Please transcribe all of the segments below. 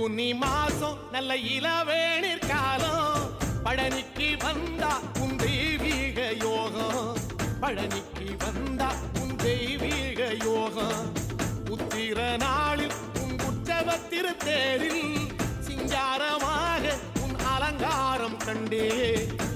பூனி மாசம் நல்ல இளவேணிற் காலம் பழனிக்கு வந்தா உன் தெய்வீக யோகம் பழனிக்கு வந்தா உன் தெய்வீக யோகம் உத்திர நாளில் உன் உற்சவ தேரில் சிங்காரமாக உன் அலங்காரம் கண்டே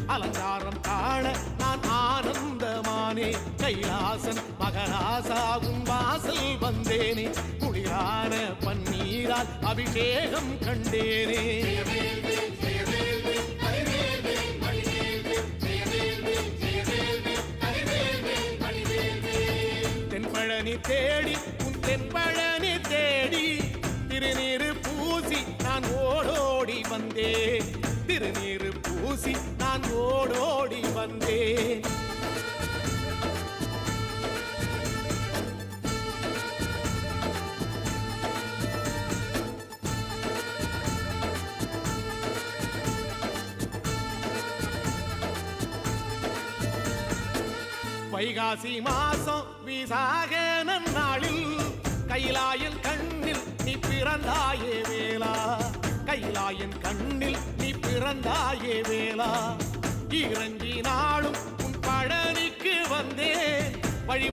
அலங்காரம் காண நான் ஆனந்தமானே கைலாசன் மகராசா உன் வாசல் வந்தேனே குளிரான பன்னீரால் அபிஷேகம் கண்டேனே தென்பழனி தேடி உன் தென்பழனி தேடி திருநீரு பூசி நான் ஓடோடி வந்தேன் திருநீரு பூசி நான் ஓடோடி வந்தேன் வைகாசி மாசம் விசாக நன்னாளில் கைலாயன் கண்ணில் நீ பிறந்தாயே வேளா கைலாயன் கண்ணில் நீ பிறந்தாயே வேளா இறங்கி நாளும் உன் பழனிக்கு வந்தே வழி